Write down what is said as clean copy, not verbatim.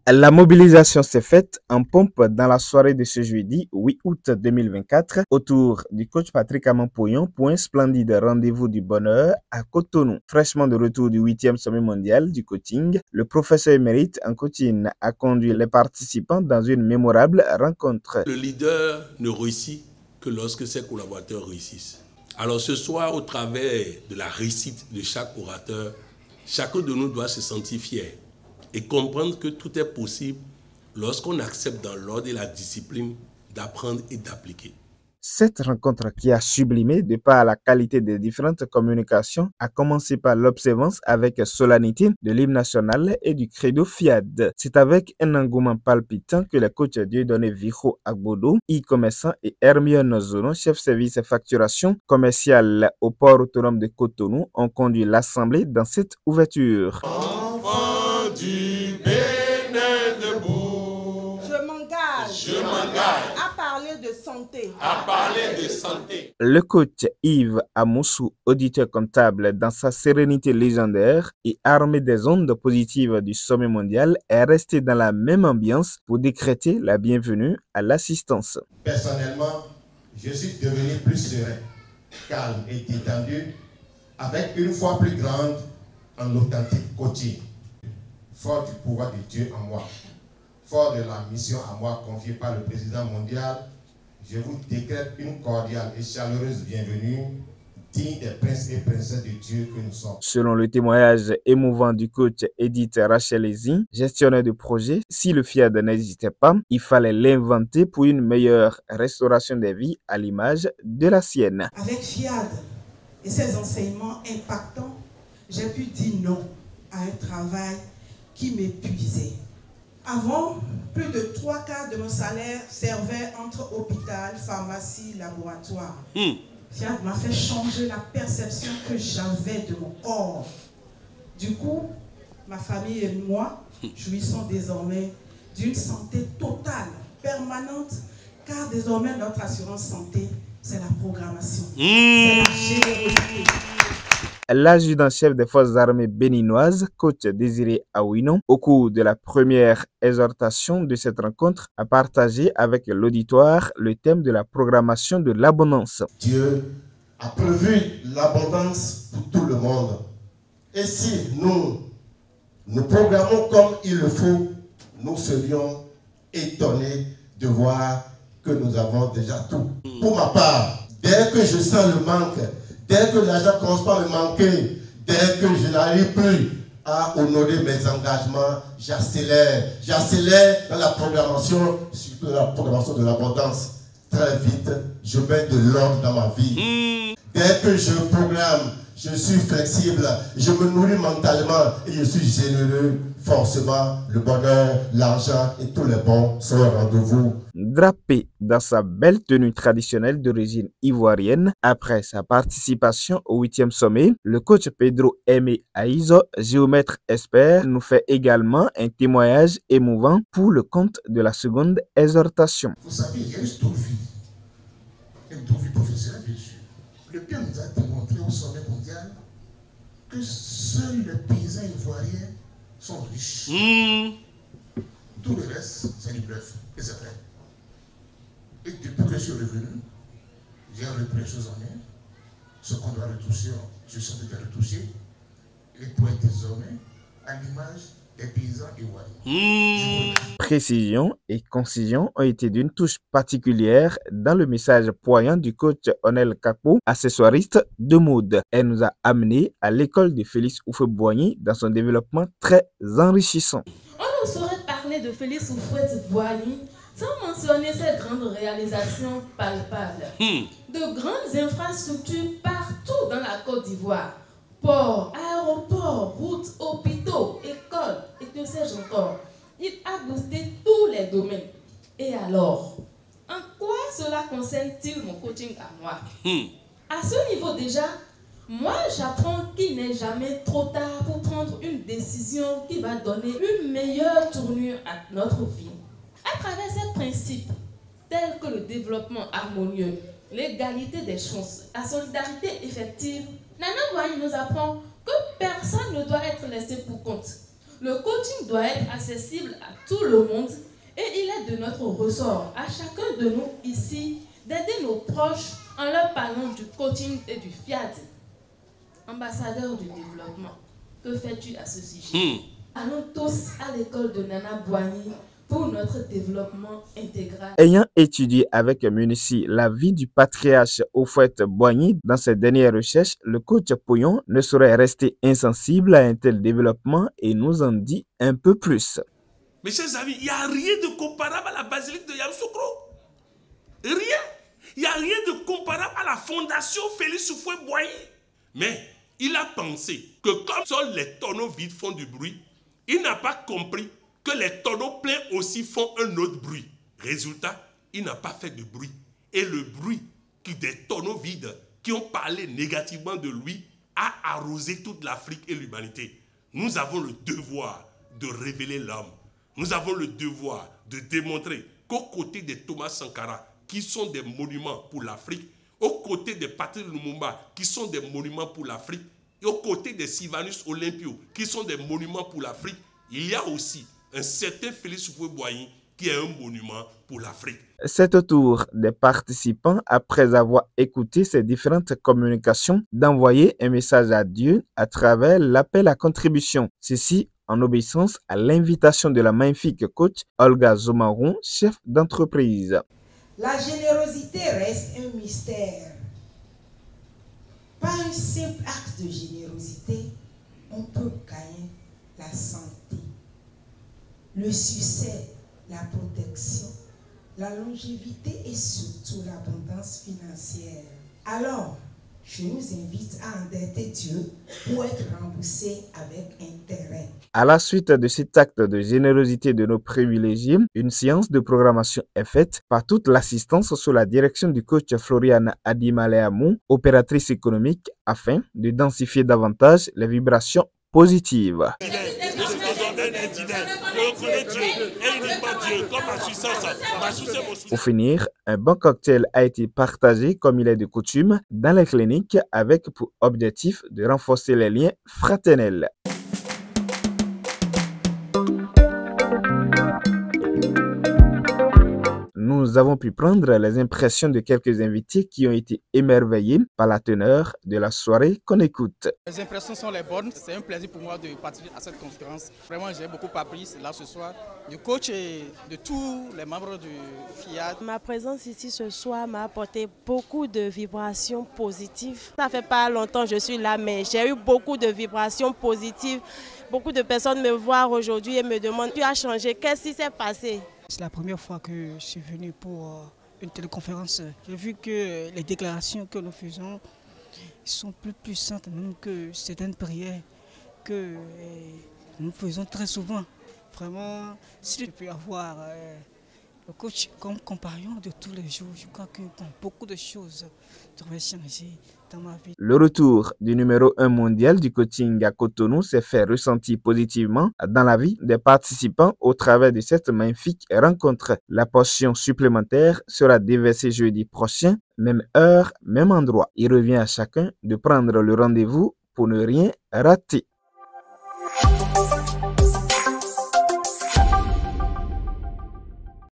La mobilisation s'est faite en pompe dans la soirée de ce jeudi 8 août 2024 autour du coach Patrick Aman-Poyon pour un splendide rendez-vous du bonheur à Cotonou. Fraîchement de retour du 8e sommet mondial du coaching, le professeur émérite en coaching a conduit les participants dans une mémorable rencontre. Le leader ne réussit que lorsque ses collaborateurs réussissent. Alors ce soir, au travers de la réussite de chaque orateur, chacun de nous doit se sentir fier et comprendre que tout est possible lorsqu'on accepte dans l'ordre et la discipline d'apprendre et d'appliquer. Cette rencontre qui a sublimé de par la qualité des différentes communications a commencé par l'observance avec solennité de l'hymne national et du credo FIAD. C'est avec un engouement palpitant que les coachs Dieudonné Viro Agbodo, e-commerçant et Hermione Zono, chef service facturation commerciale au port autonome de Cotonou, ont conduit l'assemblée dans cette ouverture. Du Bénin debout. Je m'engage à parler de santé. Le coach Yves Amoussou, auditeur comptable dans sa sérénité légendaire et armé des ondes positives du sommet mondial, est resté dans la même ambiance pour décréter la bienvenue à l'assistance. Personnellement, je suis devenu plus serein, calme et détendu, avec une foi plus grande en l'authentique coaching. Fort du pouvoir de Dieu en moi, fort de la mission à moi confiée par le président mondial, je vous décrète une cordiale et chaleureuse bienvenue, digne des princes et princesses de Dieu que nous sommes. Selon le témoignage émouvant du coach Edith Rachelezi, gestionnaire de projet, si le FIAD n'existait pas, il fallait l'inventer pour une meilleure restauration des vies à l'image de la sienne. Avec FIAD et ses enseignements impactants, j'ai pu dire non à un travail qui m'épuisait. Avant, plus de 3/4 de mon salaire servait entre hôpital, pharmacie, laboratoire. FIAD m'a fait changer la perception que j'avais de mon corps. Du coup, ma famille et moi jouissons désormais d'une santé totale, permanente, car désormais notre assurance santé, c'est la programmation, c'est la générosité. L'adjudant-chef des forces armées béninoises, coach Désiré Awino, au cours de la première exhortation de cette rencontre, a partagé avec l'auditoire le thème de la programmation de l'abondance. Dieu a prévu l'abondance pour tout le monde. Et si nous programmons comme il le faut, nous serions étonnés de voir que nous avons déjà tout. Pour ma part, dès que je sens le manque, dès que l'argent commence par me manquer, dès que je n'arrive plus à honorer mes engagements, j'accélère dans la programmation, surtout dans la programmation de l'abondance. Très vite, je mets de l'ordre dans ma vie. Dès que je programme, je suis flexible, je me nourris mentalement et je suis généreux. Forcément, le bonheur, l'argent et tous les bons sont au rendez-vous. Drapé dans sa belle tenue traditionnelle d'origine ivoirienne, après sa participation au 8e sommet, le coach Pedro Aimé Aizo, géomètre expert, nous fait également un témoignage émouvant pour le compte de la seconde exhortation. Vous savez, il y a une vie professionnelle, bien sûr. Le bien nous a démontré au sommet mondial que seuls les paysans ivoiriens sont riches. Tout le reste, c'est du bluff. Et c'est vrai. Et depuis que je suis revenu, j'ai repris les choses en main. Ce qu'on doit retoucher, je suis en train de retoucher. Et pour être désormais à l'image des paysans ivoiriens. Précision et concision ont été d'une touche particulière dans le message poignant du coach Onel Kakpo, accessoiriste de mode. Elle nous a amené à l'école de Félix Houphouët-Boigny dans son développement très enrichissant. On ne saurait parler de Félix Houphouët-Boigny sans mentionner ses grandes réalisations palpables. De grandes infrastructures partout dans la Côte d'Ivoire. Ports, aéroports, routes, hôpitaux, écoles, et que sais-je encore. Il a boosté tous les domaines. Et alors, en quoi cela concerne-t-il mon coaching à moi? À ce niveau déjà, moi j'apprends qu'il n'est jamais trop tard pour prendre une décision qui va donner une meilleure tournure à notre vie. À travers ces principes, tels que le développement harmonieux, l'égalité des chances, la solidarité effective, Nana Boigny nous apprend que personne ne doit être laissé pour compte. Le coaching doit être accessible à tout le monde et il est de notre ressort, à chacun de nous ici, d'aider nos proches en leur parlant du coaching et du FIAD. Ambassadeur du développement, que fais-tu à ce sujet? Allons tous à l'école de Nana Boigny pour notre développement intégral. Ayant étudié avec Munici la vie du patriarche Houphouët-Boigny dans ses dernières recherches, le coach Pouyon ne saurait rester insensible à un tel développement et nous en dit un peu plus. Mes chers amis, il n'y a rien de comparable à la basilique de Yamoussoukro. Rien. Il n'y a rien de comparable à la fondation Félix Houphouët-Boigny. Mais il a pensé que comme seuls les tonneaux vides font du bruit, il n'a pas compris que les tonneaux pleins aussi font un autre bruit. Résultat, il n'a pas fait de bruit. Et le bruit des tonneaux vides qui ont parlé négativement de lui a arrosé toute l'Afrique et l'humanité. Nous avons le devoir de révéler l'homme. Nous avons le devoir de démontrer qu'aux côtés de Thomas Sankara, qui sont des monuments pour l'Afrique, aux côtés de Patrice Lumumba, qui sont des monuments pour l'Afrique, et aux côtés de Sylvanus Olympio, qui sont des monuments pour l'Afrique, il y a aussi un certain Félix Houphouët-Boigny qui est un monument pour l'Afrique. C'est au tour des participants, après avoir écouté ces différentes communications, d'envoyer un message à Dieu à travers l'appel à contribution. Ceci en obéissance à l'invitation de la magnifique coach Olga Zomaron, chef d'entreprise. La générosité reste un mystère. Par un simple acte de générosité, on peut gagner la santé, le succès, la protection, la longévité et surtout l'abondance financière. Alors, je nous invite à endetter Dieu pour être remboursé avec intérêt. À la suite de cet acte de générosité de nos privilégiés, une séance de programmation est faite par toute l'assistance sous la direction du coach Floriana Adimaleamou, opératrice économique, afin de densifier davantage les vibrations positives. Pour finir, un bon cocktail a été partagé comme il est de coutume dans les cliniques avec pour objectif de renforcer les liens fraternels. Nous avons pu prendre les impressions de quelques invités qui ont été émerveillés par la teneur de la soirée qu'on écoute. Les impressions sont les bonnes. C'est un plaisir pour moi de participer à cette conférence. Vraiment, j'ai beaucoup appris là ce soir du coach et de tous les membres du FIAD. Ma présence ici ce soir m'a apporté beaucoup de vibrations positives. Ça fait pas longtemps que je suis là, mais j'ai eu beaucoup de vibrations positives. Beaucoup de personnes me voient aujourd'hui et me demandent « Tu as changé, qu'est-ce qui s'est passé ?» C'est la première fois que je suis venu pour une téléconférence. J'ai vu que les déclarations que nous faisons sont plus puissantes même que certaines prières que nous faisons très souvent. Vraiment, si je peux avoir le coach comme compagnon de tous les jours, je crois que beaucoup de choses devraient changer dans ma vie. Le retour du numéro 1 mondial du coaching à Cotonou s'est fait ressentir positivement dans la vie des participants au travers de cette magnifique rencontre. La portion supplémentaire sera déversée jeudi prochain, même heure, même endroit. Il revient à chacun de prendre le rendez-vous pour ne rien rater.